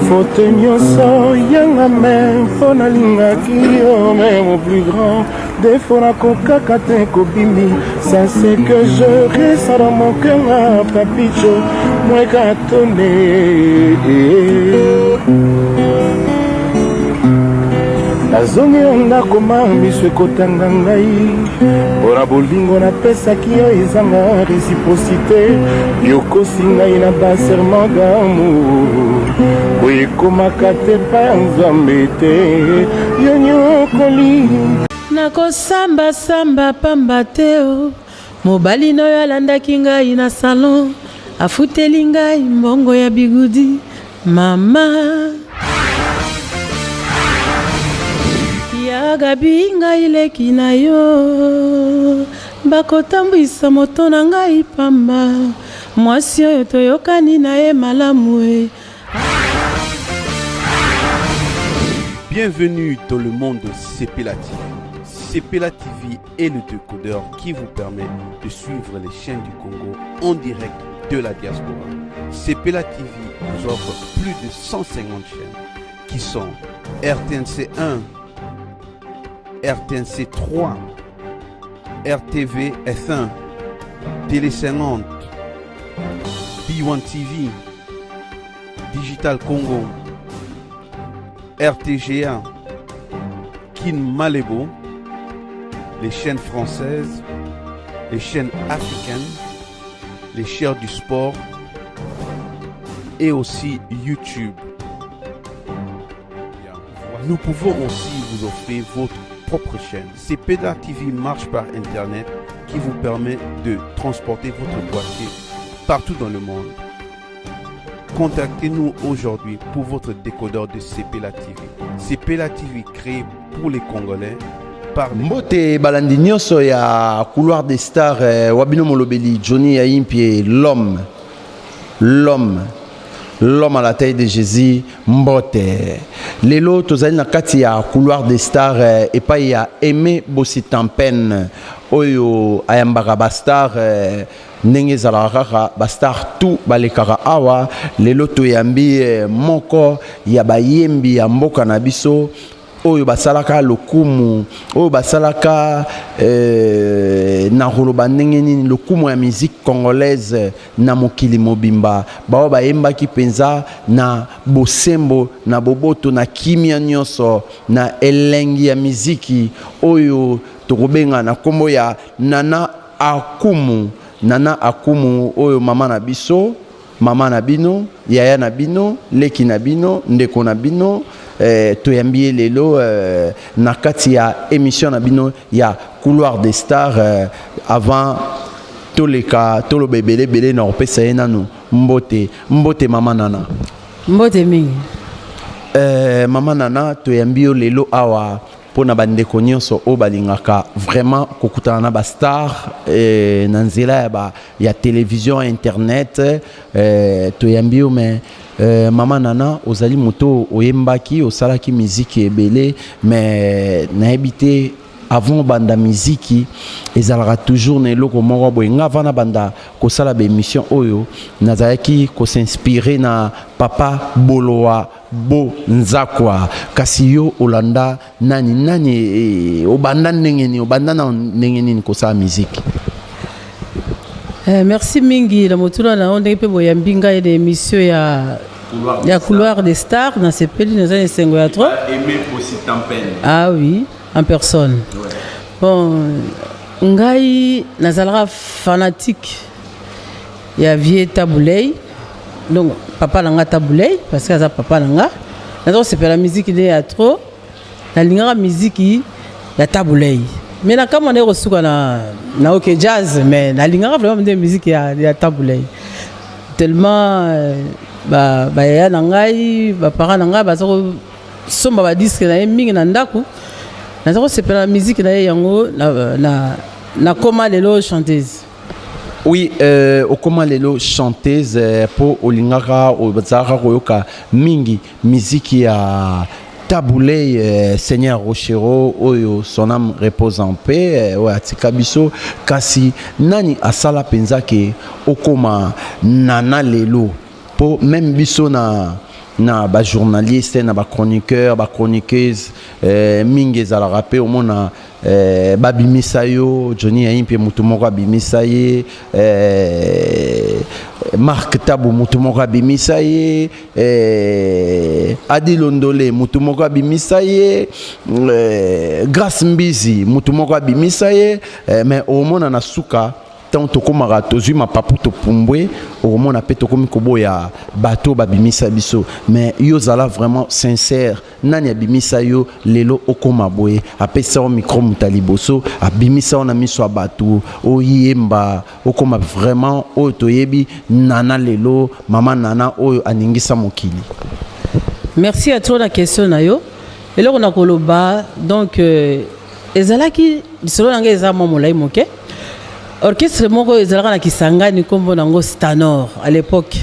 faute nyonso yanga me fona linga kio même au plus grand défaut na kokaka te kobimi ça c'est que je reste dans mon cœur papicho moi katone azongi ndako miso ekotanga ngai mpona bolingo napesaki yo ezanga réciprocité yokosi ngai na baserment d'amour oyo ekomaka te pa ya nzambe te yo nyokoli nakosambasamba pamba te o mobali noyo alandaki ngai na salon afuteli ngai mbongo ya bigudi mama yagabi ngai leki na yo bakotambwisa moto na ngai pamba mwasi oyo toyokani na ye malamu e. Bienvenue dans le monde de Sepela TV. Sepela TV est le décodeur qui vous permet de suivre les chaînes du Congo en direct de la diaspora. Sepela TV vous offre plus de 150 chaînes qui sont RTNC 1, RTNC 3, RTV F1, Télé 50, B1 TV, Digital Congo, RTGA, Kin Malebo, les chaînes françaises, les chaînes africaines, les chaînes du sport et aussi YouTube. Nous pouvons aussi vous offrir votre propre chaîne. Sepela TV marche par Internet qui vous permet de transporter votre boîtier partout dans le monde. Contactez-nous aujourd'hui pour votre décodeur de Sepela TV. Sepela TV créé pour les Congolais par Mbote balandi nyonso ya couloir des stars wabino molobeli Johnny Yaimpi l'homme à la taille de Jésus Mbote lelo tozali na kati ya couloir des stars et pas ya Aimé Bositampen oyo ayambaka bastar ndenge zalaka bastar tout balekaka awa lelo toyambi moko ya bayembi ya mboka na biso oyo basalaka lokumu oyo basalaka na roloba ndenge nini lokumu ya musique congolaise na mokili mobimba bao bayembaki penza na bosembo na boboto na kimia nyonso na elengi ya miziki oyo tokobenga na kombo ya Nana Akumu oyo mama na biso mama na bino yaya na bino leki na bino ndeko na bino toyambie lelo na kati ya émission na bino ya couloir des stars avant toleka toloba ebele na opesa ye nanu mbote mama Nana mbote mingi mama Nana toyambie lelo awa pona bandeko nyonso o balingaka vraiment kokutana na ba star na nzela ya télévision internet toyambie mais mama Nana ozali moto oyembaki osalaki musique ebele mais na habité avant banda musique ezalaka toujours na eloko moko boye nga vana banda kosala ba émission oyo nazalaki ko s'inspirer na papa Boloa Bo Nzakwa kasi yo olanda nani obanda na ndenge nini kosala musique. Merci mingi la motula na onde pe boyambi ngai de émission ya couloir des stars na Sepeli na zane sengo ya 3 Aimé Bositampen. Ah oui, en personne. Ouais. Bon, ngai nazalaka fanatique ya Vie Taboulay. Donc papa nanga Taboulay parce que ça papa nanga. Nazo sepela musique de ya trop. Na lingaka musique ya Taboulay. Mais na kama ndeko suka na OK jazz mais na lingaka vraiment de musique ya Taboulay. Tellement ya nangai ba parents nanga bazako somba ba disque na mingi na ndako. Nazako sepela musique na yango na koma lelo chanteuse. Oui, au comment lelo chanteuse pour olingaka obazaka koyoka mingi musique ya Taboulay Seigneur Rochero oyo son âme repose en paix ouais atika biso kasi nani asala penza ke okoma Nana lelo po même biso na na ba journaliste na ba chroniqueur ba chroniqueuse mingi ezala rappé au mona babimisa yo Johnny Aimpe mutu moko abimisa ye Marc Tabu mutu moko abimisa ye Adi Londole mutu moko abimisa ye Grace Mbizi mutu moko abimisa ye mais au mona na suka tant tokomaka tozwi mapapu topumbwe omona pe tokomi koboya bato babimisa biso mais yo zala vraiment sincère nani abimisa yo lelo okoma boye apesa o micro mutaliboso abimisa na miso ya bato oyemba okoma vraiment oyo toyebi nana lelo mama nana oyo aningisa mokili. Merci à toi la question na yo eloko na koloba donc ezalaki solo nanga ezama molai moke orchestre moko ezalaka na Kisangani kombo nango Stanor à l'époque.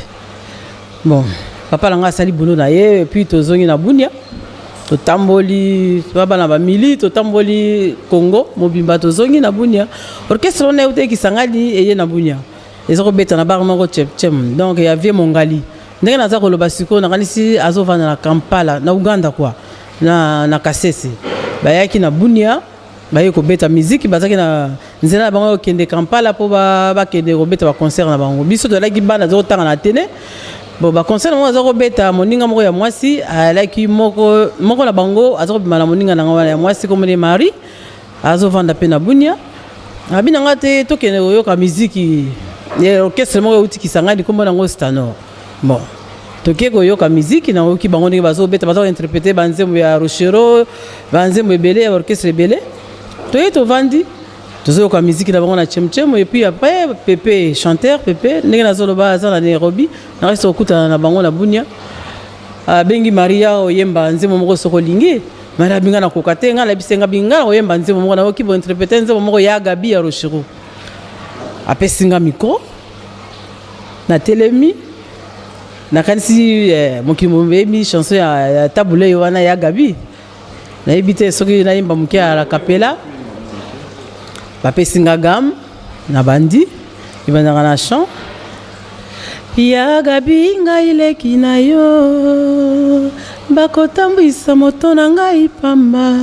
Bon, papa langa sali boulot na ye et puis tozongi na Bunia. Totamboli baba na ba mili totamboli Congo mobimba tozongi na Bunia. Orchestre on est Kisangani et na Bunia. Ezoko beta na bar moko chem. Donc il y avait Mongali. Ndenge naza koloba siko na kanisi azovana na Kampala na Uganda quoi. Na Kasese. Bayaki na Bunia. Baye ko beta musique bazaki na nzela bango kende Kampala po ba kende ko beta ba concert na bango biso to laki bana zo tanga na tene bo ba concert mo zo ko beta moninga moko ya mwasi alaki moko na bango azo ko mala moninga na ngwana ya mwasi comme les mari azo vanda pe na Bunia abina ngate to kende yo ka musique ya orchestre moko uti Kisangani comme na ngo Stanor. Bon toke ko yo ka musique na ki bango ni bazo beta bazo interpréter banzembo ya Rochero banzembo ebele ya orchestre ebele to vandi tozo ka musique na bango na chemchem et puis après Pépé chanteur Pépé ndenge na zolo ba za na Nairobi na reste okuta na bango na Bunia bengi Maria oyemba nzemo moko soko lingi mara binga na kokate nga la bisenga binga oyemba nzemo moko na okibo interpréter nzemo moko ya Gabi ya Rochero apesinga micro na telemi na kanisi mokimo mbemi chanson ya tabule wana ya Gabi na ibite soki na imba mukia la capella bapesinga gam na bandi ibandaka na chant ya Gabi ngai leki na yo bakotambwisa moto na ngai pamba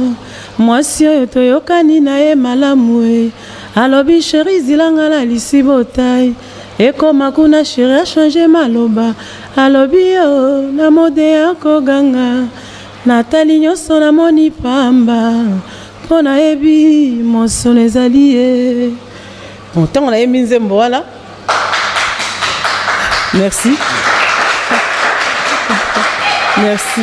mwasi oyo toyokani na ye malamu e alobi sheri zilanga na lisibotai ekoma kuna sheri a change maloba alobi yo na mode ya koganga natali nyonso na moni pamba pona ebi mosolo ezali ye. Bon, tant on a aimé nzembo voilà. Merci. Merci.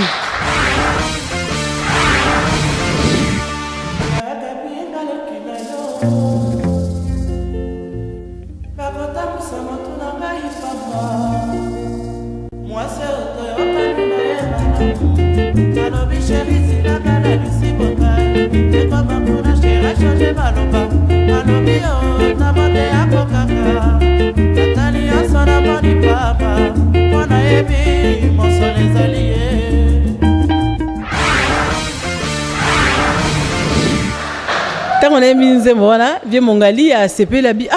Tant on a mis nzembo voilà, vieux Mongali a CP la bi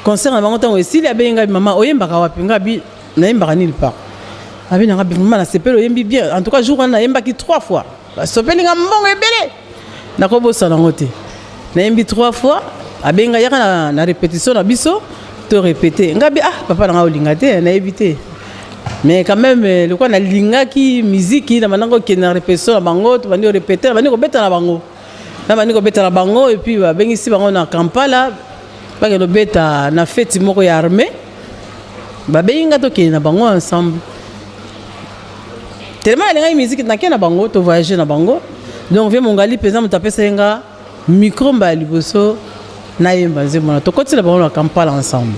concert na bango tango esili abenga mama oyembaka wapi ngabi na yembaka nil part abi na ngabi mama na CP lo yembi bien en tout cas jour na yembaki 3 fois ba sopeli nga mbongo ebele na ko bossa na ngote na yembi 3 fois abenga yaka na répétition na biso to répéter ngabi papa na nga olinga te na ebité mais quand même le quoi na lingaki musique na manango ki na répétition na bango to bandi répéter bandi ko beta na bango na bandi ko beta na bango et puis bengi si bango na Kampala ba ke lo beta na fête moko ya armée ba benga to ki na bango ensemble tellement la musique na ke na bango to voyager na bango donc vieux Mongali pesa mutapesa nga micro mba liboso na yemba nzemona to kotila bango na Kampala ensemble.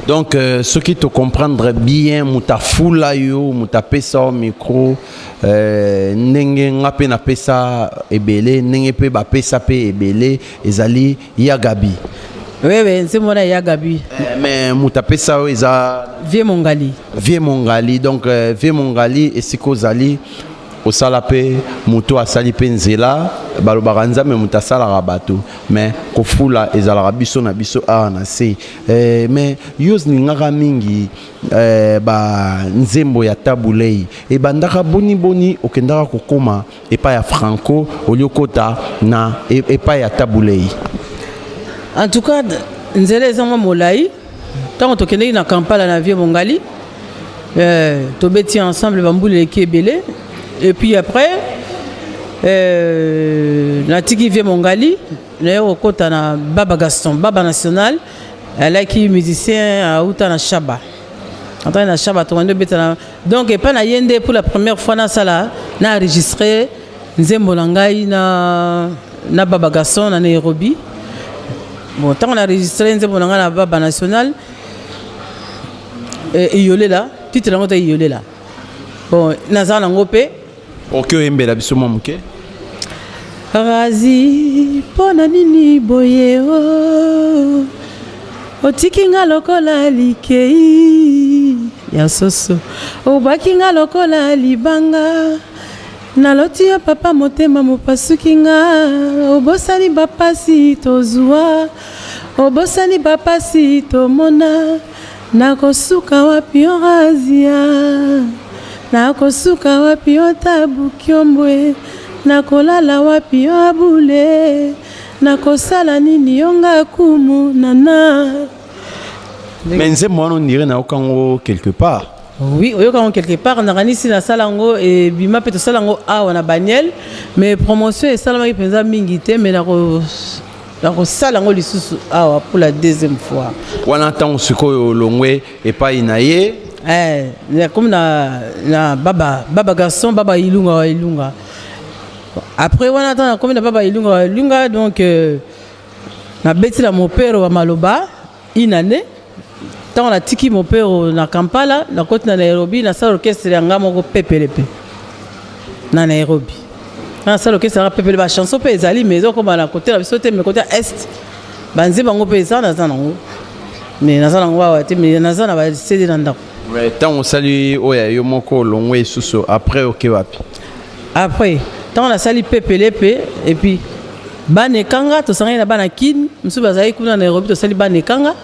Donc, ce qui te comprendre bien, muta fula yo, muta pesa au micro, nenge ngape na pesa ebele, nenge pe ba pesa pe ebele, ezali ya Gabi. Oui, c'est mon ya Gabi. Mais muta pesa o eza Vieux Mongali. Vieux Mongali, donc Vieux Mongali et Siko Zali, osala pe moto asali pe nzela balobaka nzambe moto asalaka bato mais kofula ezalaka biso na biso awa na se mais yo ningaka mingi nzembo ya tabulei ebandaka boni okendaka kokoma epai ya franco oliokota na epai ya tabulei. En tout cas nzela ezanga molai ntango tokendeki na Kampala na vie mongali tobeti ensemble bambuleleki ebele et puis après natiki vie mongali naye kokota na Baba Gaston Baba National alaki musicien auta na Shaba entendre na Shaba tokende betana donc epa na yende pour la première fois na sala na enregistré nzembo na ngai na Baba Gaston na Nairobi. Bon, tant on a enregistré nzembo na ngai na Baba National iyole la titre nango ta iyole la bon naza nango pe oke oyembela biso mwa moke razi pona nini boye o otiki nga lokola likei ya soso obaki nga lokola libanga naloti yo papa motema mopasuki nga obosani bapasi tozwa obosani bapasi tomona nakosuka wapi yo razia nakosuka wapi yo tabu kiombwe nakolala wapi yo abule nakosala nini yo ngakumu nana. Mais nzembo wana ondire na okango quelque part. Oui, oyokango quelque part nakanisi na salango et bima pe tosalango awa na Baniel mais promotion esalamaki mpenza mingi te mais nakosalango lisusu awa pour la deuxième fois. Wana ntango sikoyo olongwe epai na ye comme na Baba Gaston Baba Ilunga. Après wana ntango comme na Baba Ilunga donc na beti la mon père wa maloba une année tant on a tiki mon père na Kampala na côte na Nairobi na salle orchestre ya ngamoko pepelepe na Nairobi na salle orchestre ya pepele ba chanson pe ezali mais comme na côté la biso te mais côté est banzi bango pe ça na zanango mais na zanango wa te mais na zana ba CD na ndako tant on sali oya yo moko longwe suso après oke wapi après tant on a sali pepelepe et puis banekanga to sanga na bana kin musu bazai kuna na Nairobi to sali banekanga.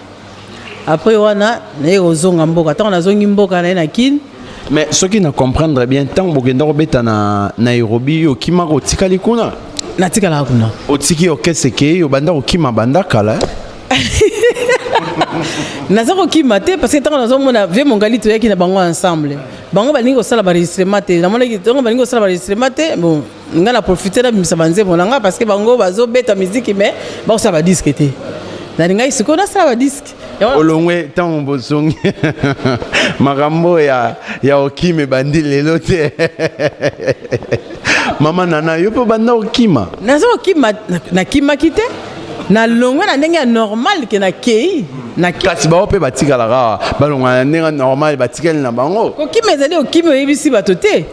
Après wana na ozonga mboka tant na zongi mboka na kin mais ce qui ne comprendre bien tant bogenda robeta na Nairobi yo kimako tikali kuna na tikala kuna otiki okeseke yo banda okima banda kala nazako kimate parce que tant na zomona vie mongali to yaki na bango ensemble bango balingi osala ba enregistrement te na mona ki tongo balingi osala ba enregistrement te bon nga na profiter na bimisa banze monanga parce que bango bazo beta musique mais ba osala ba disque te na ngai siko na sala ba disque olongwe ntango bozongi makambo ya okime bandi lelo te mama nana yo mpe banda okima naza okima nakimaki te na longwe na ndenge ya normal ke na kei kasi bao mpe batikalaka balongwa na ndenge normal batikali na bango kokima ezali okimi oyebisi bato te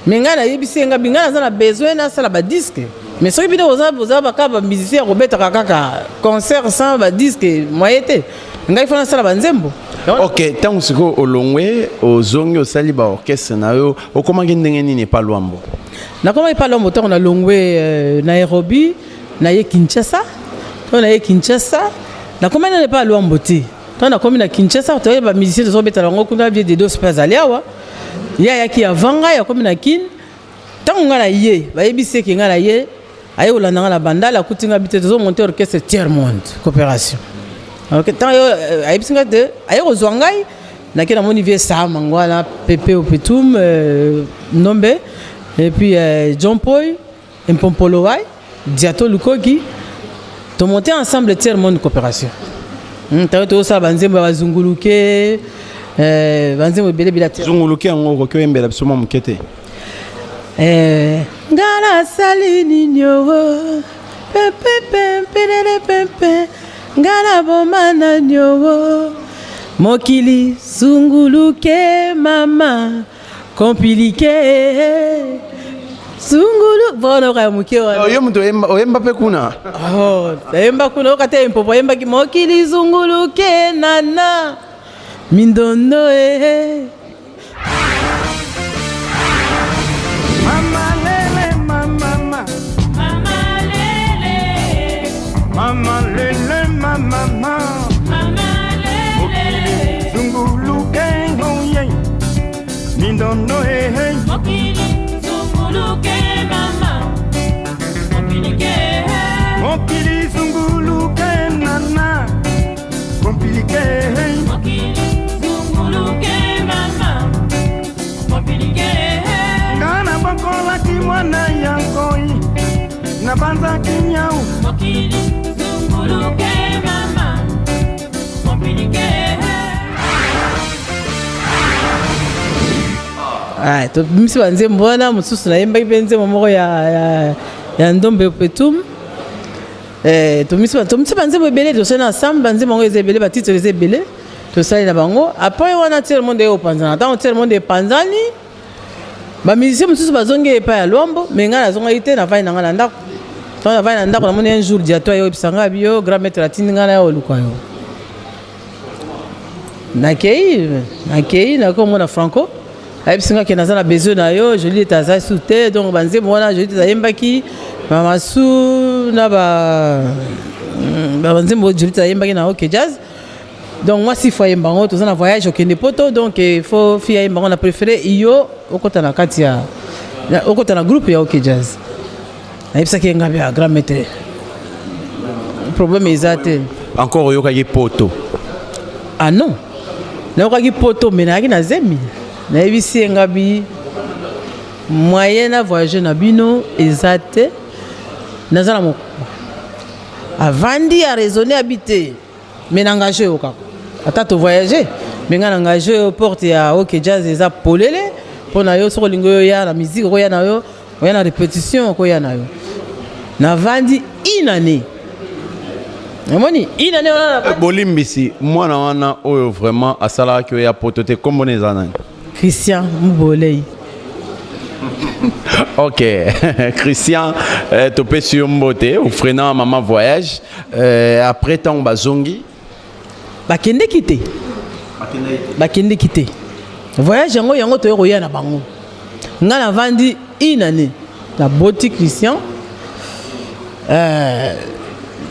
me ngai nayebisi nga bingai naza na besoin nasala badiske mais soki bino oza baka bamusicien akobetaka kaka concert sans badiske moye te ngai fana sala banzembo. Ok, tant siko olongwe ozongi osali ba orchestre na yo okomaki ndenge nini pa lwambo nakoma pa lwambo tant na longwe Nairobi na ye Kinshasa to na ye Kinshasa nakoma na pa lwambo ti tant na komi na Kinshasa to ba musicien to beta lango kuna vie de dos pas aliawa ya ki avanga ya komi na kin tant nga na ye ba yebise ki nga na ye aye olanda na bandala kutinga bite to monter orchestre tiers monde coopération. Ok, tant aïbsinga de aïe aux Zwangai, n'a qu'un mon niveau ça mangwala Pepe au Petum Nombe et puis John Paul et Pompolowai Diato Lukoki to monter ensemble tiers monde coopération. T'as tout ça banzemba bazunguluke banzemba bele bila zunguluke ngo ko yembela bisoma mukete ngala salini nyo pepe pepe pepe ngala bomana nyowo mokili sunguluke mama kompilike sungulu bona ka mukewa yo mtu oyemba pe kuna oyemba kuna okate impopo oyemba ki mokili sunguluke nana mindondo mama mama mokili zunguluke ngoye mindondo hey mokili zunguluke mama mokili zunguluke nana kompilike mokili zunguluke mama ngana bakolaki mwana yankoi na banzaki nyau mokili zunguluke mama to misi banze mbona mususu nayembaki mpe nzembo moko ya ndombe petum to misi banzembo ebele tosali na ensemble banzembo yango eza ebele batitre eza ebele tosali na bango apres wana tiele monde eyo opanzana ntango tiele monde epanzani bamusicien mosusu bazongi epai ya lwambo me ngai nazongaki te navandi na ngai na ndako ntango navandi na ndako namoni un jour diato ayoyebisa ngai biyo grand maître atindi ngai na ya oluka yo nakei nakomona franco ayebisi ngai ke naza na besoin na yo joli ete aza su te donc banzembo wana joli ete ayembaki mamasu na banzembo joli ete ayembaki na ok jazz donc moi si faut ayemba ngo toza na voyage okende poto donc il faut fi ayemba ngo na préféré iyo okota na kati ya okota na groupe ya ok jazz ayebisaki ngai ya grand maître problème eza te encore oyokaki poto ah non nayokaki poto me nayaki na zemi nayebisi ye ngai moyen na voyage na bino eza te naza na moko avandi araisonne abi te me na engage oyo kaka ata tovoyage me ngai na engage oyo porte ya ok jazz eza polele mpo na yo soki olingi oyoya na musique okoya na yo oya na répétition okoya na yo navandi inane omoni inane wana bolimbisi mwana wana oyo vraiment asalaki oyo ya poto te kombona eza nani Christian Mubolei. Ok, Christian, topesi yo mbote ofrena mama voyage après tant bazongi bakende kite voyage yango toyo koya na bango nga na vandi inane na boti Christian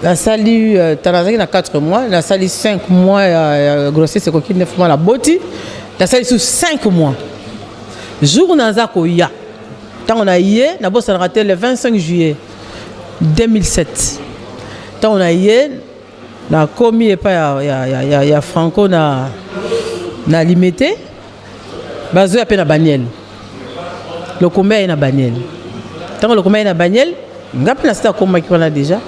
la sali tanazaki na 4 mois la sali 5 mois ya grossesse koki 9 mois la boti la sali sous 5 mois jour naza koya tant on a yé na bossa na raté le 25 juillet 2007 tant on a yé na komi epa ya franco na limité bazo ya pe na baniel le combat na baniel tant le combat na baniel ngapi na sta koma ki wana déjà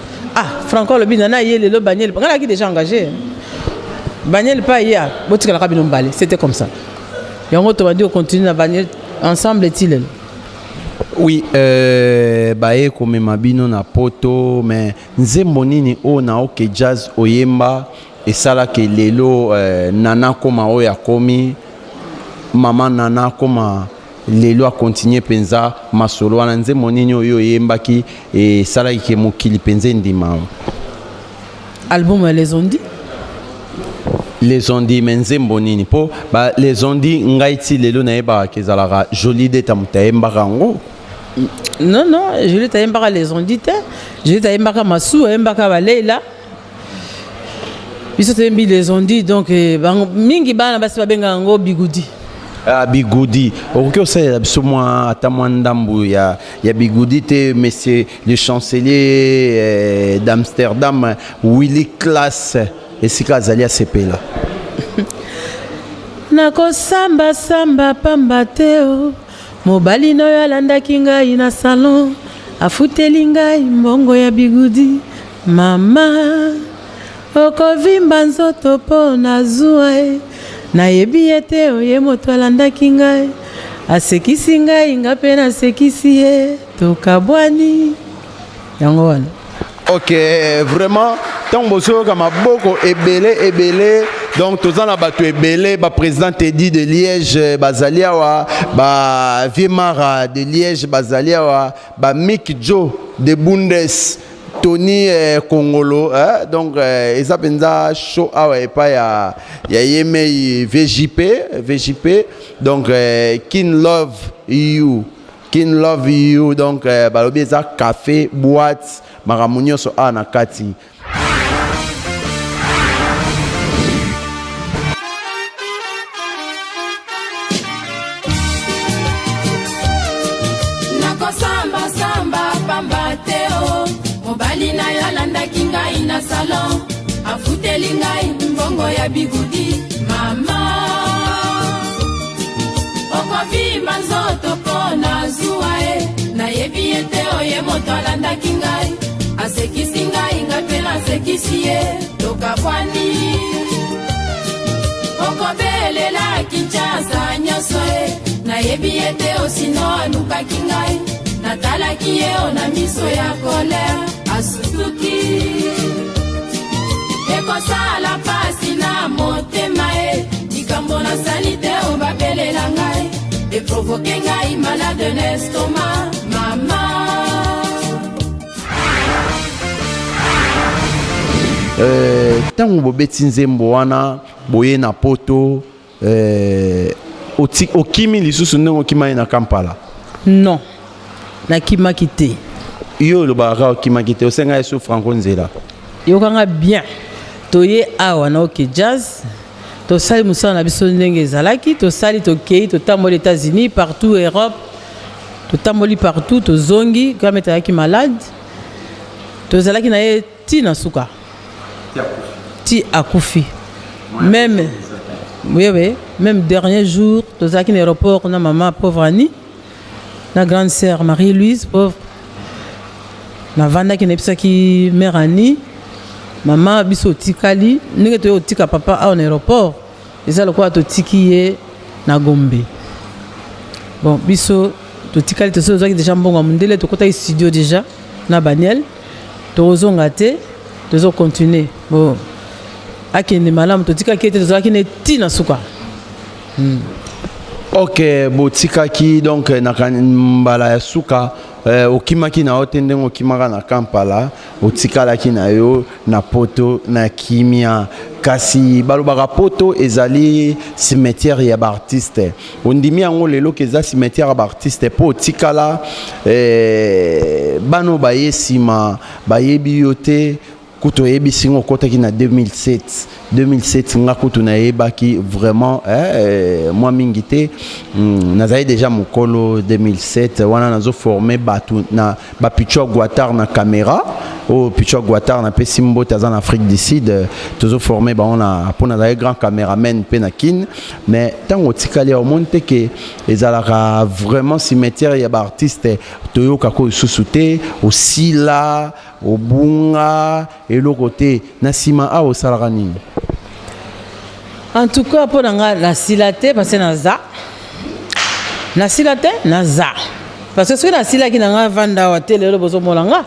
franco le bina na yé le baniel ngala ki déjà engagé baniel pas hier botika la kabino mbale c'était comme ça yango to bandi on continue na baniel ensemble est-il oui baye komema bino na poto mais nzembo nini o na ok jazz oyemba esalaki lelo nana koma oyo akomi mama nana koma lelo akontinue mpenza masolo wana nzembo nini oyo oyembaki esalaki ke mokili mpenza endima album les ont dit les ont dit mais nzembo nini po ba les ont dit ngai ti lelo nayebaka kezalaka joli deta moto ayembaka yango non joli tayembaka les ont dit te joli tayembaka masu ayembaka baleila biso toyembi les ont dit donc mingi bana basi babenga yango bigudi bigudi okoki osalela biso mwa ata mwa ndambu ya bigudi te monsieur le chancelier d'Amsterdam Willy Class esika azali asepela nakosamba pamba te o mobali noyo alandaki ngai na salon afuteli ngai mbongo ya bigudi mama okovimba nzoto mpo nazwa nayebi ete oye moto alandaki ngai asekisi ngai nga mpe nasekisi ye tokabwani yango wana ok vraiment tant bosoyoka maboko ebele donc toza na bato ebele baprésident Teddy de Liège bazali awa bavie mara de Liège bazali awa bamik Joe de Bundes Tony Kongolo donc eza mpenza show awa epa ya yemei VJP donc Kin Love You donc balobi eza café boîte makambo nyonso awa na kati na yo alandaki ngai na salon afuteli ngai mbongo ya bigudi mama okovimba nzoto mpo na zuwa e nayebi ete oye moto alandaki ngai asekisi ngai ngai mpe nasekisi ye tokabwani okobelela kinshasa nyonso e nayebi ete osino alukaki ngai natalaki ye o na miso ya kolere asutuki ekosala pasi na motema e likambo nasali te o babelela ngai eprovoke ngai malade n'estoma mama ntango bobeti nzembo wana boye na poto okimi lisusu ndenge okimaki na Kampala? Non, nakimaki te. Yo olobaka okimaki te, osenga ye so Franco Nzela yokanga bien toye awa na oke jazz tosali mosala na biso ndenge ezalaki tosali tokei totamboli États-Unis partout Europe totamboli partout tozongi kama etayaki malade tozalaki na ye ti na suka ti akufi même oui même dernier jour tozalaki na aéroport na maman pauvre Annie na grande sœur Marie-Louise pauvre na vandaki na ebisaki mère Annie maman biso tikali ndenge toye otika papa awa na aéroport eza lokola totiki ye na Gombe bon biso totikali tozalaki déjà mbongo ya mondele tokotaki studio déjà na Baniel tozonga te tozocontinue bon akende malamu totikaki ete tozalaki na ti na suka ok botikaki donc na mbala ya suka okimaki na yo te ndenge okimaka na Kampala otikalaki na yo na poto na kimia kasi balobaka poto ezali cimetière ya baartiste ondimi yango lelo eza cimetière ya baartiste mpo otikala bano baye nsima bayebi yo te kutu oyebisi ngo okotaki na 2007 nga kutu nayebaki vraiment mwa mingi te nazali déjà mokolo 2007 wana nazoforme bato na bapichwa Guatar na caméra o pichwa Guatar na pesi mbote aza na Afrique du Sud tozoforme bango na mpo nazali grand caméraman mpe na kin mais ntango otikali omoni te ke ezalaka vraiment cimetière ya baartiste toyokaka lisusu te osila obunga eloko te na nsima awa osalaka nini? En tout cas mpo na nga nasila te parce que nasila te naza parce que soki nasilaki na nga vanda awa te lelo bozomona nga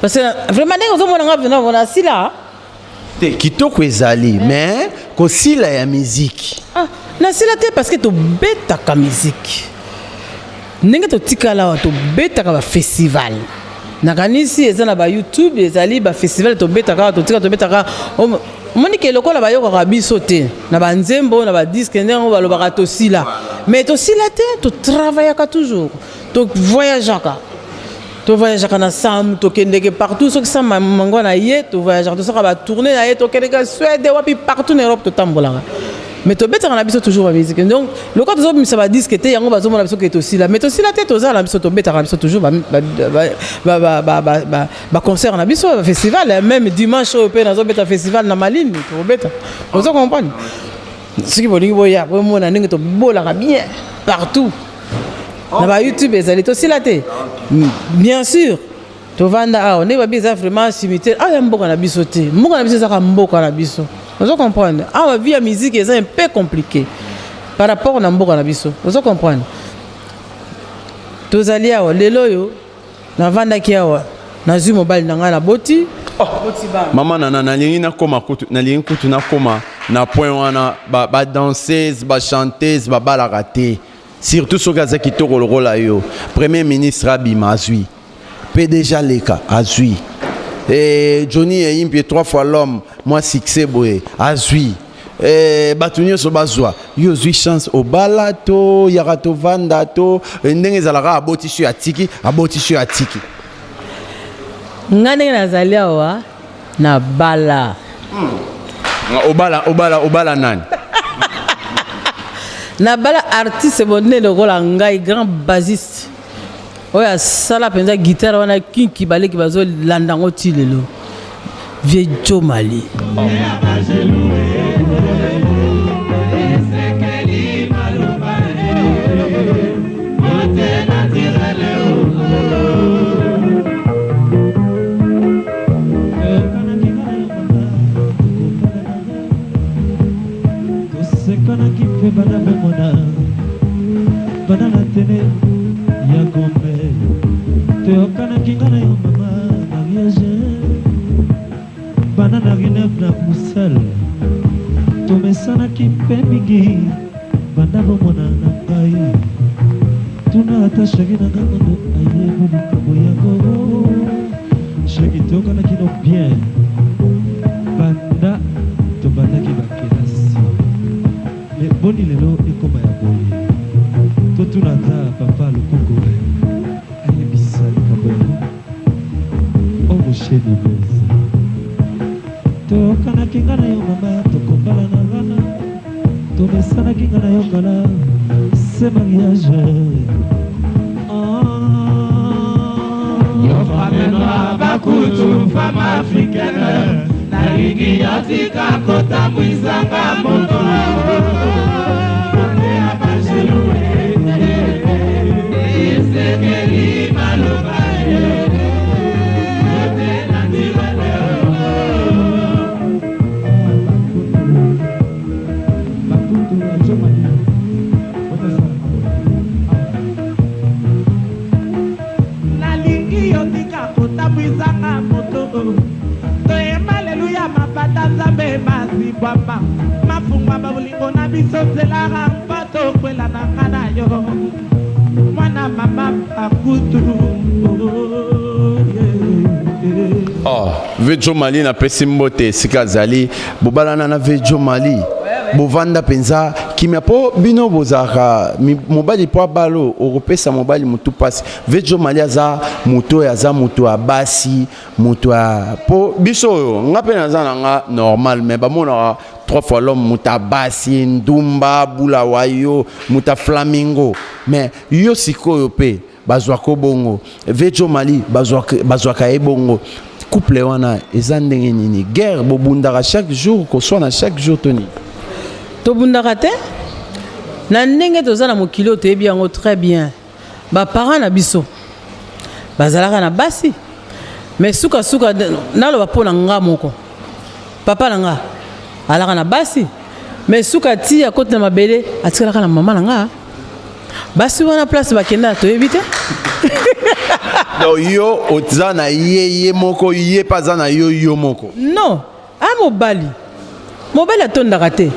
parce que vraiment ndenge ozomona nga vena nasila te kitoko ezali mais kosila ya miziki nasila te parce que tobetaka miziki ndenge totikala awa tobetaka bafestival nakanisi eza na bayoutube ezali bafestival tobetaka totika tobetaka monike lokola bayokaka biso te na banzembo na badiske ndenge balobaka tosila mais tosila te totravaillaka toujours tovoyageaka na sam tokendeke partout soki sa mango na ye tovoyageaka tosaka batourne na ye tokendeka Suède wapi partout na Europe totambolaka mais tobetaka na biso toujours bamusike donc lokola tozobimisa badiske te yango bazomona biso ke tosila mais tosila te tozala na biso tobetaka na biso toujours baconcert na biso bafestival même dimanche oyo mpe nazobeta festival na Malini tobeta ozo comprendre soki bolingi boya bomona ndenge tobolaka bien partout na bayoutube ezali tosila te bien sûr tovanda awa ndenge babi eza vraiment cimetière aya mboka na biso te mboka na biso ezaka mboka na biso ozo comprendre awa vie ya musique eza un peu compliqué par rapport na mboka na biso ozo comprendre tozali awa lelo oyo navandaki awa nazwi mobali na ngai na boti mama nalingi nakoma kutu nakoma na point wana badanseuse bachanteuse babalaka te surtout soki aza kitoko lokola yo premier ministre abima azwi PDG leka azwi Johnny Yimpi 3 fois l'homme moi succès boye azwi bato nyonso bazwa yo ozwi chance obala to yaka tovanda to ndenge ezalaka abotisi yo atiki nga ndenge nazali awa na bala obala nani na bala artiste bonne lokola ngai grand basiste oyo asala mpenza guitare wana kinki baleki bazolanda yango ti lelo Vieux Joe Mali. Banana ginef na pusel Tomesana kimpe mingi Banda bomona na ngai Tuna ata shagi na gamondo Aye buli kabo yako Shagi toka na kino bien Banda to banda ki bakelasi Me boni lelo ekoma ya boye To tuna ata papa lukoko Aye bisali kabo yako Omo sheni beza Toka na kinga na yo mama, tokombala na gana Tomesa na kinga na yo kala, c'est mariage Yo femme noire, bakutu, femme africaine Nalingi yatika kota mwizanga moto Ane abashelue, Isekeli malubaye Baba, mafungwa babulingo na biso zela rampato kwela na kana yo mwana mama akutu Oh, Vieux Joe Mali na pesi mbote sika zali bobalana na Vieux Joe Mali bovanda penza kimia po bino bozaka mobali po balo okopesa mobali mutu pasi Vieux Joe Mali aza mutu aza mutu abasi mutu po biso ngape naza nga normal mais ba mona 3 fois l'homme muta basi ndumba bula wayo muta flamingo mais yo sikoyo pe bazwako bongo Vieux Joe Mali bazwaka ebongo couple wana eza ndenge nini guerre bobundaka chaque jour ko soit na chaque jour toni tobundaka te na ndenge toza na mokili oyo toyebi yango très bien baparent na biso bazalaka na basi mais sukasuka naloba mpo na nga moko papa na nga alaka na basi mais suka ti akoti na mabele atikalaka na mama na nga basi wana place bakenda toyebi te donc yo oza na ye moko ye paza na yo moko non mobali atondaka te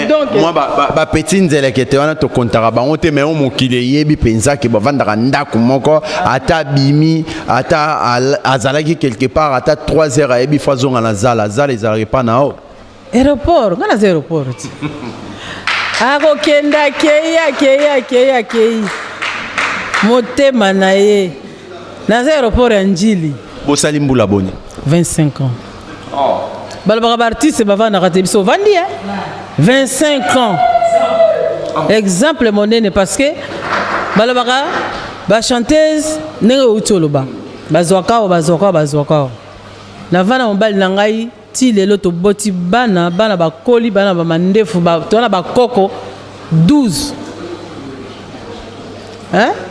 donc moi ba petit nzele kete wana to kontaka bango te mais on mokile yebi penza ke bavandaka ndako moko ata bimi ata azalaki quelque part ata 3 heures yebi fazonga na zala ezalaki pa na o aéroport ngana za aéroport ti akokenda kei motema na ye na za aéroport ya njili bosali mbula boni 25 ans balobaka baartiste bavandaka te biso ovandi 25 ans exemple monene parce que balobaka bachanteuse ndenge outi oloba bazwaka navanda mobali na ngai ti lelo toboti bana bakoli bana bamandefu tozana bakoko 12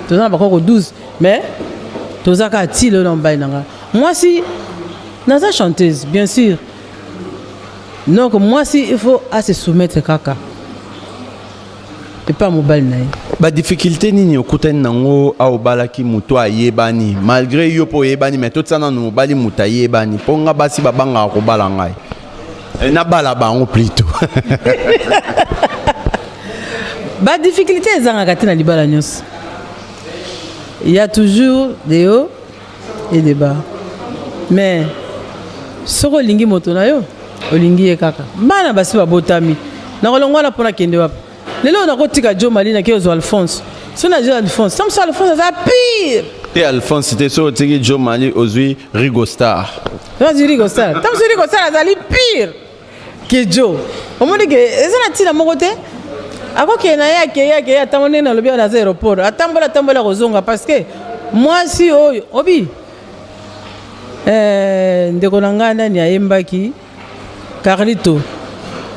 tozana bakoko 12 mais tozaka ti lelo na mobali na ngai mwasi naza chanteuse bien sûr. Donc moi si il faut à se soumettre kaka. Et pas mobile naï. Ba difficulté nini okutani nango a obalaki muto ayebani malgré yo po yebani mais tout ça na no bali muta yebani ponga basi babanga ko bala ngai. Na bala bango plutôt. Ba difficulté ezanga katina libala nyos. Il y a toujours des hauts et des bas. Mais soko lingi moto na yo olingi ye kaka bana basi babotami na kolongwana pona kende wapi lelo na kotika Joe Mali na kezo Alphonse sona Joe Alphonse comme ça Alphonse ça pire te Alphonse c'était so tiki Joe Mali ozui Rigo Star vas-y Rigo Star tam so Rigo Star azali pire que Joe omoni ke ezana tina moko te akoke na yake atamone na lobi na aéroport atambola kozonga parce que mwasi oyo obi ndeko na ngai nani ayembaki Carlito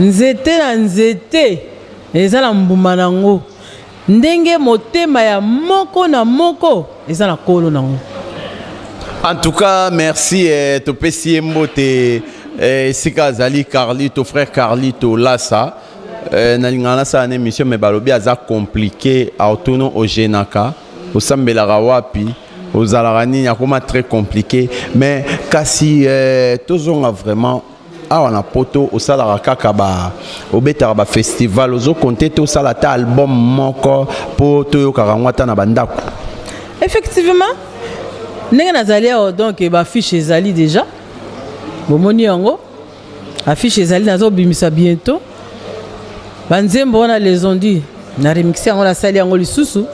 nzete na nzete eza na mbuma nango ndenge motema ya moko na moko eza na kolo nango. En tout cas, merci topesi mbote sika azali Carlito, frère Carlito Lassa. Nalingana sa une émission mais balobi aza compliqué autono au Genaka, au Sambelaka wapi, aux Alarani yakoma très compliqué mais kasi tozonga vraiment awana poto au Salaraka kaba au Betaraba festival ozo compter to salata album moko po to karangwata na bandako. Effectivement ndenge nazali donc ba fiche ezali déjà bomoni yango affiche ezali nazo bimisa bientôt banzembo wana les ont dit na remixer yango la sali yango lisusu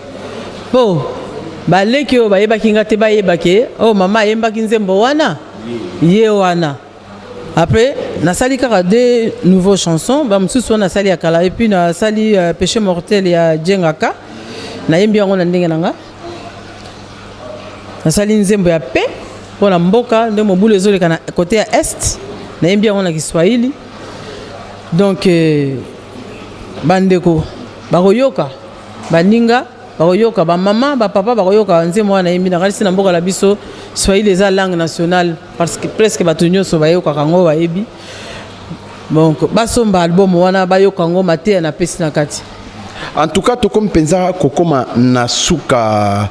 po baleki oyo bayebaki nga te bayebake oh mama ayembaki nzembo wana ye wana après nasali kaka deux nouveaux chansons ba mosusu wana sali ya kala et puis na sali péché mortel ya Djengaka nayembi yango na ndenge nanga nasali nzembo ya paix pour la mboka nde mobulu ezoleka na côté ya est nayembi yango na Kiswahili donc bandeko bakoyoka baninga bakoyoka bamama bapapa bakoyoka nzembo wana yembi na kalisi na mboka la biso Swahili eza langue nationale parce que presque bato nyonso bayoka kango bayebi donc basomba album wana bayoka ngo mateya na pesi na kati. En tout cas, tout comme penza kokoma nasuka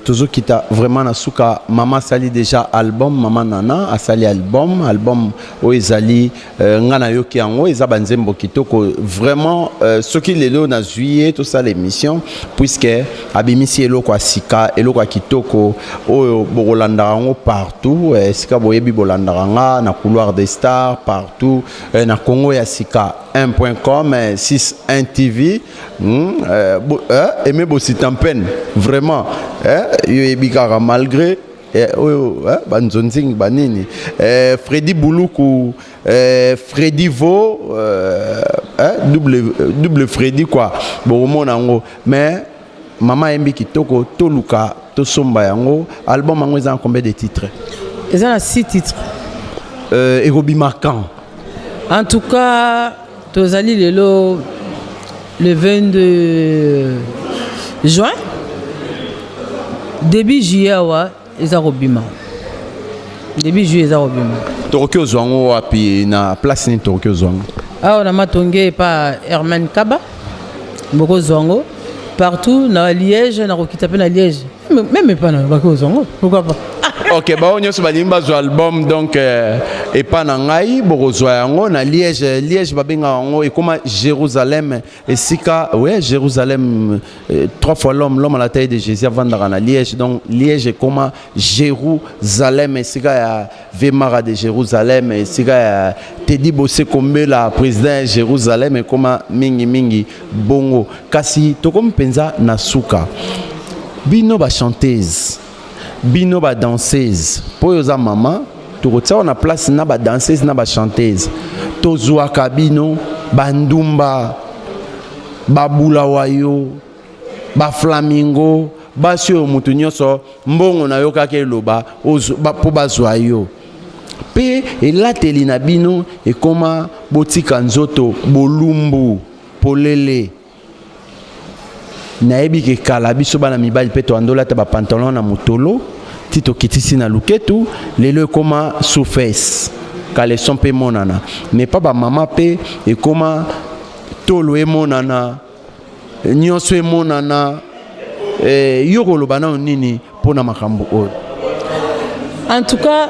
tozo kita vraiment nasuka mama sali déjà album mama nana asali album oezali ngana yoki yango eza banzembo kitoko vraiment ce qui lelo na juillet tout ça l'émission puisque abimisi eloko asika eloko kitoko oyo bokolanda ngo partout sika boyebi bolanda na couloir des stars partout na Congo ya sika 1.com 61 TV aimé Bossitampen vraiment yebikara malgré banzonzing banini Freddy Bouloukou Freddy Vo double Freddy quoi bon monango mais mama yembi kitoko toluka to somba yango album yango eza combien de titres? Eza na 6 titres Erobi marquant en tout cas tozali lelo le 22 juin début juillet wa eza robima début juillet eza robima Tokyo Zwango wapi na place ni Tokyo Zwango awa na matonge pa Herman Kaba Boko Zwango partout na Liège na kokita pe na Liège même pas na Boko Zwango pourquoi pas. Ok, bah on y a ce album donc et pas nangai borozoyango na Liège babenga ngo et comme Jérusalem et sika ouais Jérusalem 3 fois l'homme à la taille de Jésus avant na Liège donc Liège comme Jérusalem et sika ya Vemara de Jérusalem et sika Teddy Bossé comme la président Jérusalem et comme mingi bongo kasi to comme penza nasuka bino ba chanteuse bino ba danseuse po yoza mama tokotia na place na ba danseuse na ba chanteuse tozwa kabino bandumba babula wayo ba flamingo basio mutu nyonso mbongo na yoka ke loba po bazwa yo pe elateli na bino ekoma botika nzoto bolumbu polele nayebi ke kala biso bana mibali pe to andola ta ba pantalon na motolo tito kitisi na luketu lelo koma surface kale son pe monana mais pas ba mama pe e koma tolo e monana nyonso e monana yoko bana nini pona makambo o. En tout cas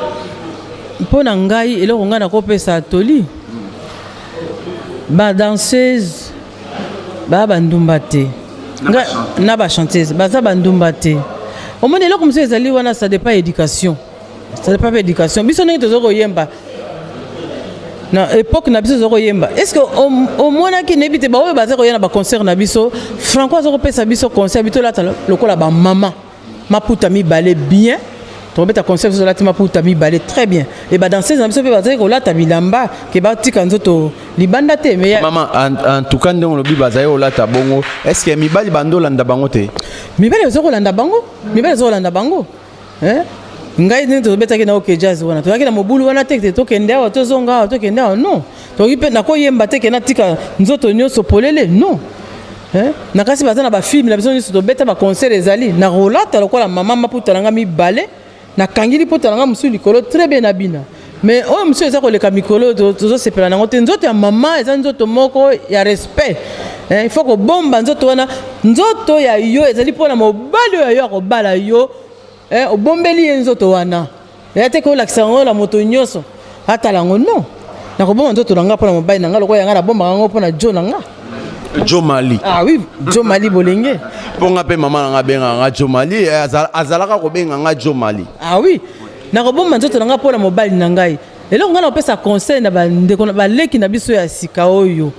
pona ngai eloko ngana ko pesa toli ba danseuse ba bandumba te na ba chanteuse baza bandumba te au moins eloko monsieur ezali wana ça dépend éducation biso ndenge tozoko yemba na époque na biso tozoko yemba est-ce que au moins ki nebi te ba oyo baza ko yena ba concert na biso Franco azoko pesa biso concert bito la lokola ba mama maputa mi balé bien tobeta conseil sur la tima pour tami balé très bien et ba danser na biso pe ba dire ko la tabilamba ke ba tika nzoto libanda te mais maman en tout cas ndongo lobi bazaye o la tabongo est-ce que mibali bando landa bango te mibali zo ko landa bango ngai ndio tobeta ke na OK jazz wana to yaki na mobulu wana te to kende awa to zonga to kende awa non to yipe na ko yemba te ke na tika nzoto nyoso polele non na kasi baza na ba film na biso nyoso tobeta ba concert ezali na rolata lokola mama maputa nanga mibale na kangili poto nanga musu likolo très bien abina mais o musu eza ko leka mikolo tozo sepela nango te nzoto ya mama eza nzoto moko ya respect il faut ko bomba nzoto wana nzoto ya yo ezali pona mobali ya yo akobala yo obombeli ye nzoto wana ya te ko lakisa ngo la moto nyoso ata lango non na ko bomba nzoto nanga pona mobali nanga lokola yanga na bomba ngo pona jo nanga Jo Mali. Ah oui, Jo Mali bolenge. Ponga pe mama nanga benga nga Jo Mali azalaka ko benga nga Jo Mali. Ah oui. Na ko bomba nzoto nanga pona mobali nangai. Eloko nga na opesa conseil na ba ndeko na ba leki na biso ya sika oyo.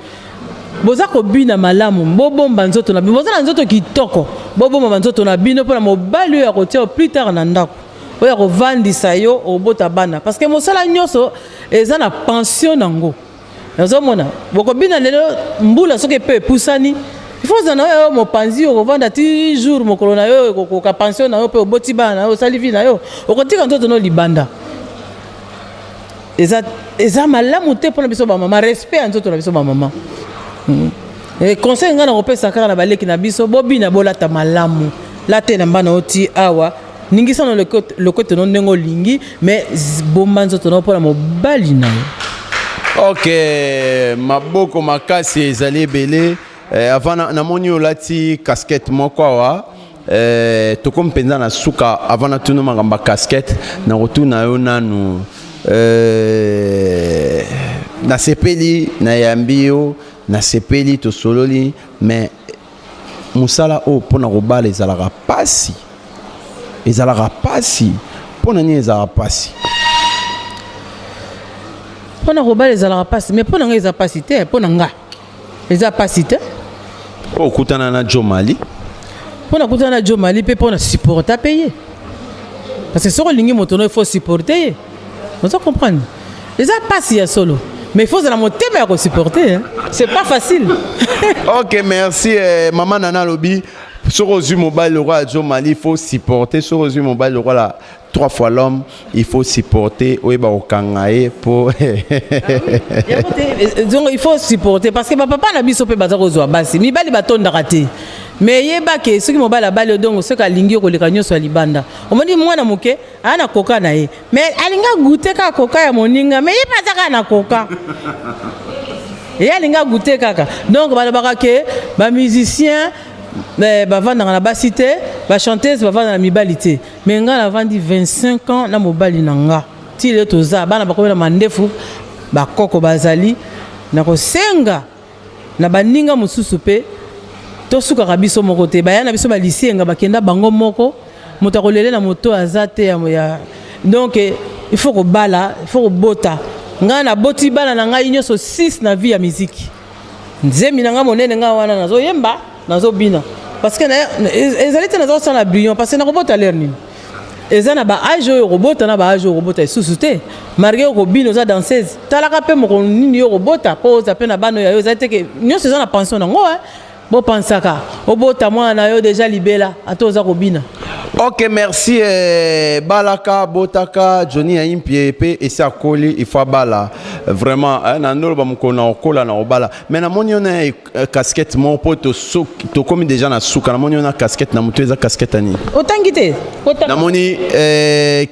Boza ko bina malamu, bobomba nzoto na boza na nzoto kitoko. Bobomba nzoto na bino pona mobali ya ko tia plus tard na ndako. Oya ko vandisa yo obota bana parce que mosala nyoso eza na pension nango. Nazomona bokobina lelo mbula soki pe pusani il faut zana yo mopanzi okovanda ti jour mokolo na yo ko pension na yo pe oboti bana yo salivi na yo okotika nzoto no libanda eza malamu te pona biso ba mama respect ya nzoto na biso ba mama et conseil ngana kopesa kaka na baleki na biso bobina bolata malamu late na mbana oti awa ningisa no le côté no ndengo lingi mais bomba nzoto no pona mobali na yo. Ok, maboko makasi ezali ebele avant namoni olati casquette moko awa tokomi mpenza na suka avant natuna makambo casquette na kotuna yo nanu nasepeli nayambi yo nasepeli tosololi mais mosala oyo mpona kobala ezalaka pasi mpona nini ezalaka pasi pona robal ezalaka pasi mais pona nga eza pasi te pona nga eza pasi te okutana na Jo Mali pona kutana na Jo Mali pe pona supporter payer parce que soko lingi moto no il faut supporter on doit comprendre eza pasi ya solo mais il faut la motema ya ko supporter c'est pas facile. OK, merci maman Nana Lobi. Sur Ozu Mobile le roi Jo Mali, il faut supporter. Sur Ozu Mobile le roi là 3 fois l'homme, il faut supporter. Oui, bah au Kangaé pour. Donc il faut supporter parce que papa na biso pe bazako zo basi. Mi bali batonda raté. Mais yeba ke ceux qui mobile la balle donc ceux ka lingi ko leka nyoso libanda. On m'a dit mwana muke ana koka na ye. Mais alinga goûter ka koka ya moninga mais yeba zaka na koka. Et alinga goûter kaka. Donc balabaka ke ba musicien mais bavanda na basité ba chanteuse bavanda na mibalité mais nga na vandi 25 ans na mobali nanga ti le toza bana bakomela mandefu bakoko bazali na kosenga na baninga mususu pe to suka kabiso moko te bayana biso ba lisenga bakenda bango moko moto kolele na moto azate ya donc il faut ko bala il faut ko bota nga na boti bana na ngai nyoso 6 na vie ya musique nzemi nanga monene nga wana nazo yemba nazo bina parce que ezali te nazo sana brillant parce que na robota l'air nini ezana ba âge yo robota na ba âge robota susute marge ko bino za danseuse talaka pe moko nini yo robota pose pe na bano ya yo za te ke nyoso za na pension nango bo pensaka obota mwana yo déjà libela atoza ko bina. OK, merci Balaka Botaka Johnny Aimpie pe et ça coller il faut bala vraiment na ndolo ba mukona okola na obala mais na moni on a casquette mon pote to comme déjà na suka na moni on a casquette na mutu eza casquette ani otangite na moni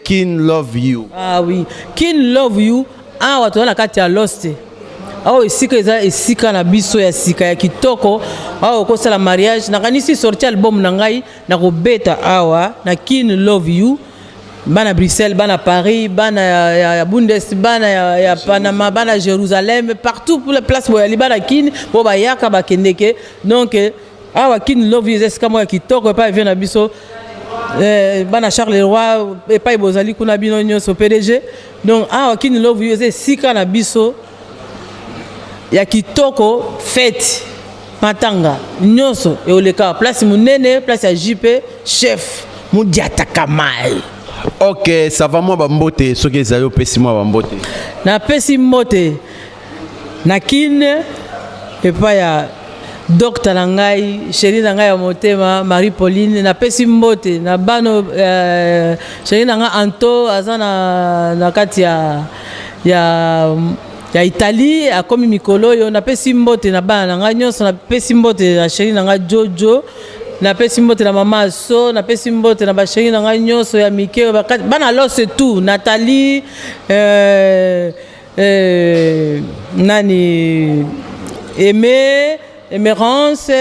Kin Love You. Ah oui, Kin Love You watu wana kati ya Lost awo esika eza esika na biso ya sika ya kitoko awo kosala mariage na kanisi sorti album na ngai na kobeta awa na Kin Love You bana Bruxelles bana Paris bana ya Bundes bana ya Panama bana Jérusalem partout pour les places boyali bana Kin bo bayaka bakendeke donc awa Kin Love You esika mo ya kitoko pa vient na biso bana Charles Leroy et pa bozali kuna bino nyonso PDG donc awa Kin Love You esika na biso ya kitoko fête matanga nyonso eoleka place munene place ya JP chef mudiata kamai Ok, ça va moi bambote, ce que zayo pesi moi bambote. Na pesi mbote na kine epa ya docteur na ngai chérie na ngai ya motema Marie Pauline na pesi mbote na bano chérie na ngai Anto aza na kati ya Italie akomi mikolo yo na pesi mbote na bana na ngai nyonso na pesi mbote na chérie na ngai Jojo na pesi mbote na mama So na pesi mbote na ba chérie na ngai nyonso ya mike bana lose tout Nathalie nani Aimé Emerance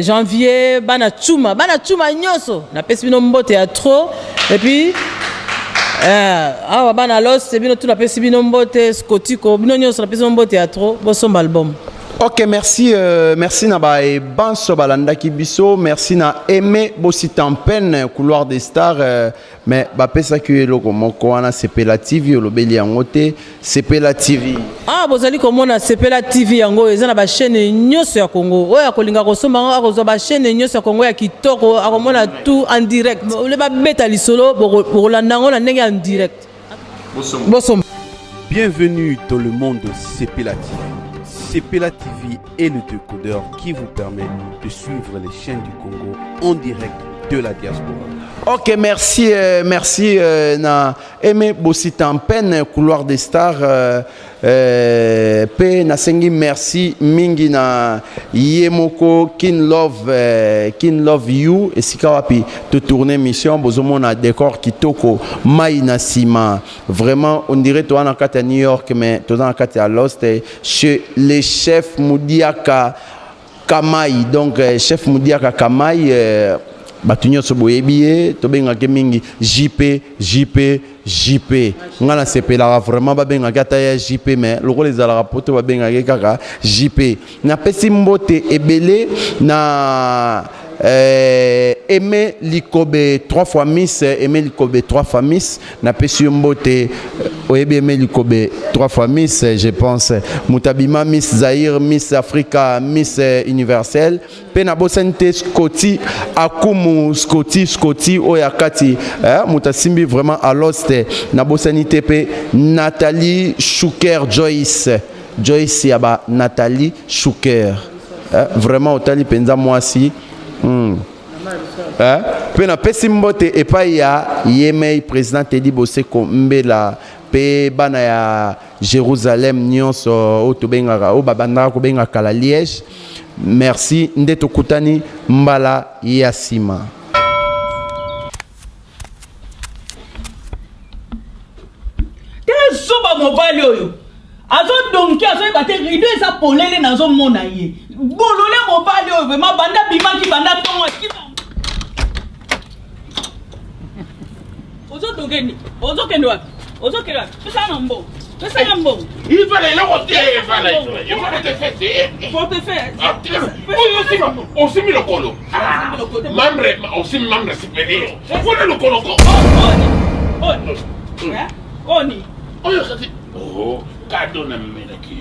Janvier bana chuma nyonso na pesi bino mbote ya trop et puis awa bana los bino tout na pesi bino mbote skotiko bino nyonso na pesi bino mbote ya trop bosomba album. Ok, merci, merci Naba et Banso Balanda Kibiso, merci na Aimé Bossitampen, couloir des stars, mais bapesa que le Mokoana Sepela TV, le Beli Angote, Sepela TV. Ah, bozali komona Sepela TV yango eza na ba chaîne nyonso ya Congo. Oya kolinga kosomba akozo ba chaîne nyonso ya Congo ya kitoko, akomona tout en direct. Le ba beta lisolo bolanda ngo na ndenge en direct. Bosom. Bienvenue dans le monde de Sepela TV. Sepela TV est le décodeur qui vous permet de suivre les chaînes du Congo en direct de la diaspora. Ok, merci, merci na Aimé Bossitampen, couloir des stars. Pe na sengi merci mingi na Yemoko Kin Love You et sikawapi te tourner mission bozomo na décor kitoko mai na sima vraiment on dirait toi na kata New York mais toi na kata Lost chez les chefs Moudiaka Kamai donc chef Moudiaka Kamai batunyo so boyebiye to benga ke mingi JP ngana sepela vraiment ba benga kata ya JP mais loko les ala poto ba benga ke kaka JP na pesi mbote ebele na Aimé Likobe 3 fois Miss Aimé Likobe 3 fois Miss na pesi mbote oyebi Aimé Likobe 3 fois Miss je pense Mutabima Miss Zaire Miss Africa Miss Universelle pe na bosente Scotty Akumu Scotty oyakati mutasimbi vraiment à l'ost na bosanité pe Nathalie Chouker Joyce yaba Nathalie Chouker vraiment otali penza mwasi pe na pesi mbote epai ya Yemei président Teddy Boseko Mbela pe bana ya Jérusalem nyonso o tobengaka o babandaka ko bengaka la Liège merci ndeto kutani mbala yasima. Soba mobile oyo azo donki azo ebate rido eza polele nazo mona ye bolole mobile oyo vraiment banda bimaki banda tongo kiba ozo dogeni ozo kende wapi pesa na mbo il fallait le retirer, il fallait te faire. Aussi mis le colo. Membre, aussi membre supérieur. Voilà le colo. Oh, cadeau n'a même qui.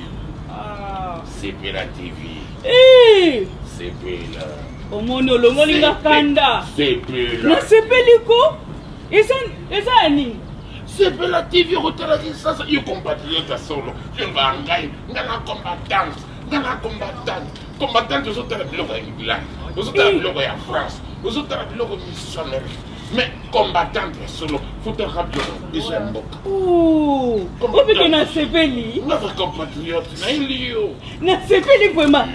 Sepela TV. Sepela. Au monde, le molinga kanda. Sepela. Na sepeliko. Esa ani. Sepela TV retransmet ça. You compatriote solo. Je vais en gagner. Ngana combattant. Combattant aux autres blocs à England. Aux autres blocs à France. Aux autres blocs missionnaires. Mais combattant solo. Faut te rappeler. Ils sont un boc. Oh. Vous pouvez na sepeli. Notre compatriote. Na sepeli vraiment.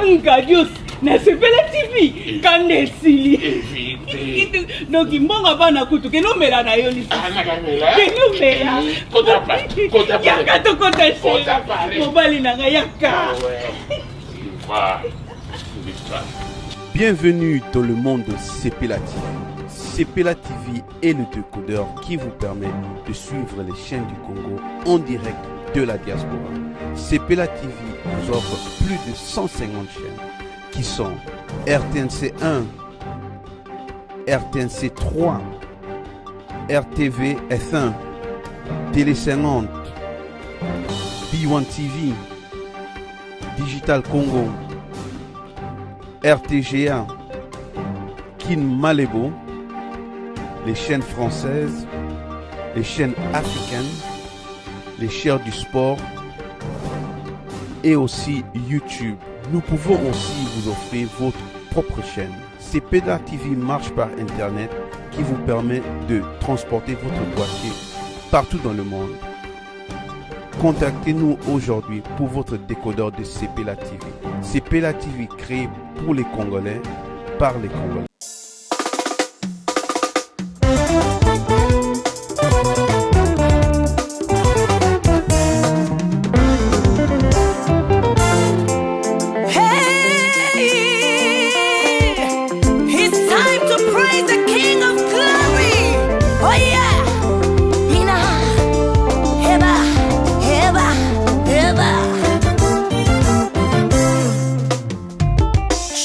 Ngadios. Na Sepela TV. Kande sili. Évitez. Donc mbonga bana kutu ke no mela na yo lisi. Ke no mela. Kota yaka to kota shi. Mobali na nga yaka. Bienvenue dans le monde de Sepela TV. Sepela TV est le décodeur qui vous permet de suivre les chaînes du Congo en direct de la diaspora. Sepela TV vous offre plus de 150 chaînes qui sont RTNC 1, RTNC 3, RTV F1, Télé 50, B1 TV, Digital Congo, RTGA, Kin Malebo, les chaînes françaises, les chaînes africaines, les chaînes du sport et aussi YouTube. Nous pouvons aussi vous offrir votre propre chaîne. Sepeda TV marche par Internet qui vous permet de transporter votre boîtier partout dans le monde. Contactez-nous aujourd'hui pour votre décodeur de Sepeda TV. Sepeda TV créé pour les Congolais, par les Congolais.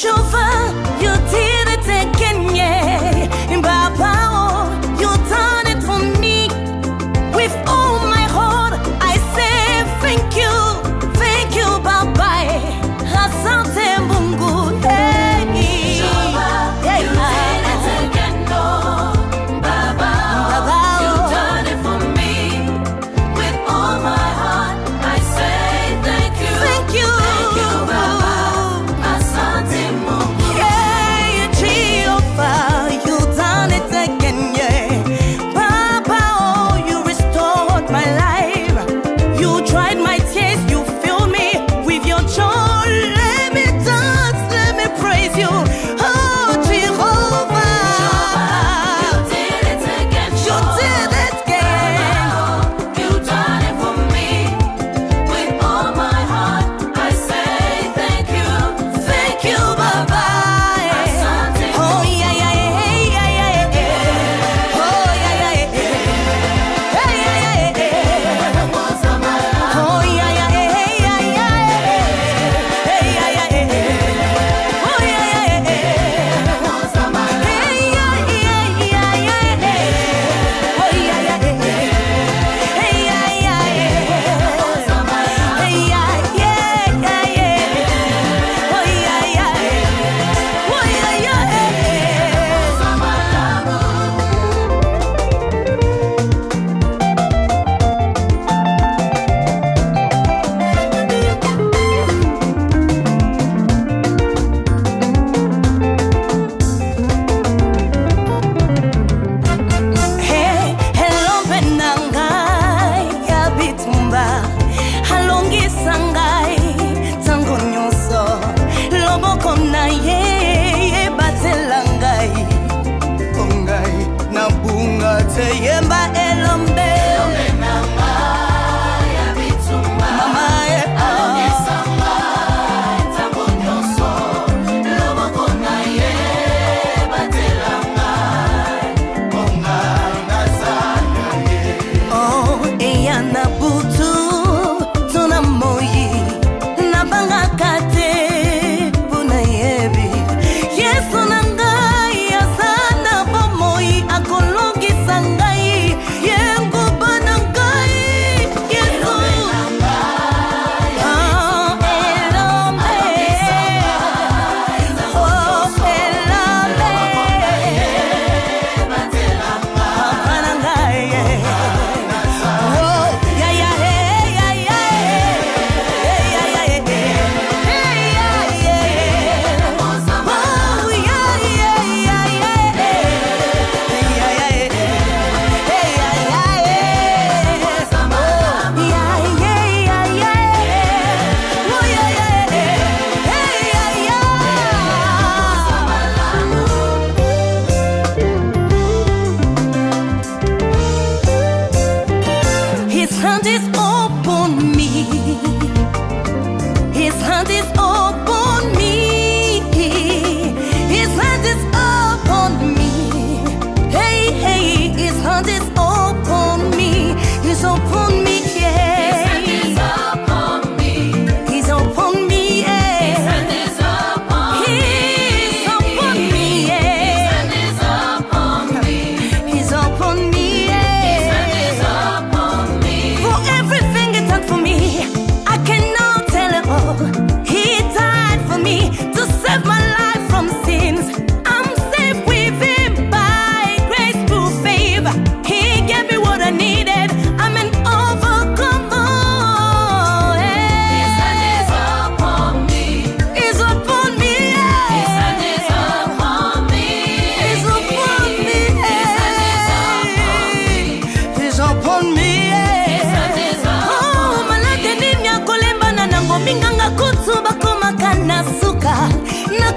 Chauffeur, you did it again.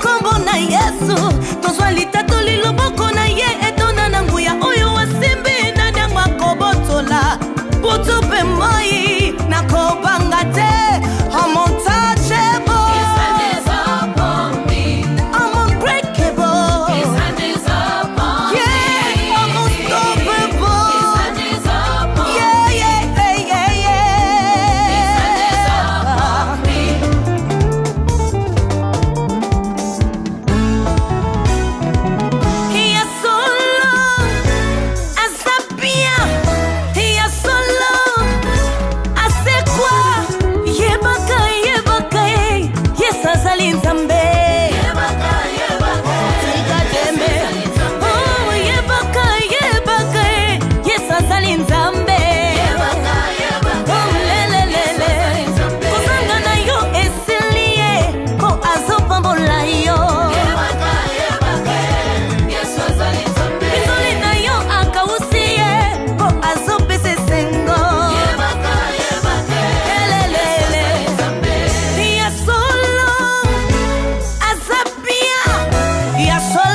kombo na Yesu tozwa litatoli loboko na ye etona na nguya oyo wasimbi na ndango akobotola butu pe moi na kobanga te I'm untouchable. His hand is upon me. I'm unbreakable. His hand is upon me. Yeah, I'm unstoppable. His hand is upon me. Yeah. His hand is upon me. He is so long as a bien. He is so long as a quoi. Yebaka, yes, azali nzambe. Yebaka, oh, yebaka, yes, azali nzambe. Oh, lelelele, kozanga na yo esilie, ko azopambola yo. Bizoli na yo akausie, ko azopesa esengo. Lelelele, ya solo, azapia, ya solo.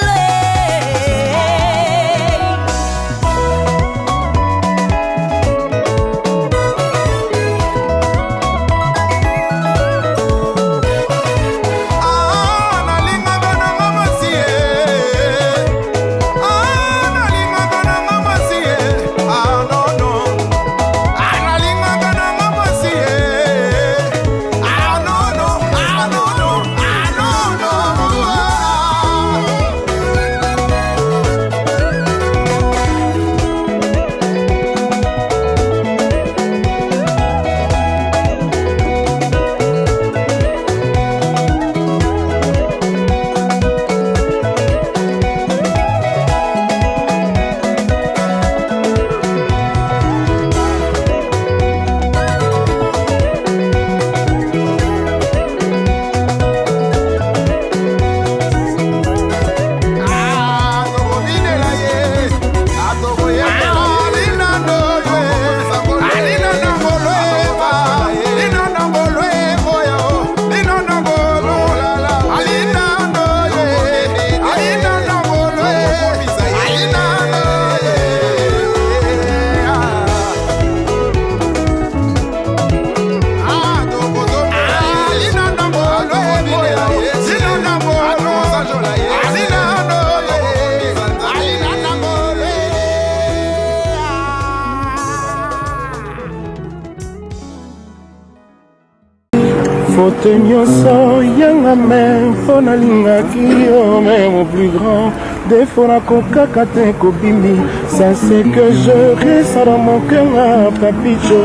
Faute nyonso yanga me mpo nalingaki yo mais mon plus grand défaut nakokaka te kobimi. Ça c'est que je ressens dans mon cœur un papicho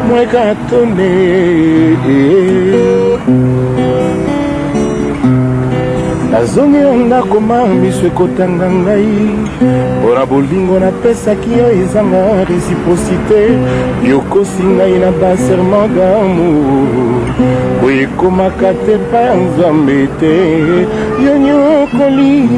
mweka tone. Nazongi yo ndako miso ekotanga ngai mpona bolingo napesaki yo ezanga réciprocité yokosi ngai na baserment d'amour boye ekomaka te pa ya nzambe te yo nyokoli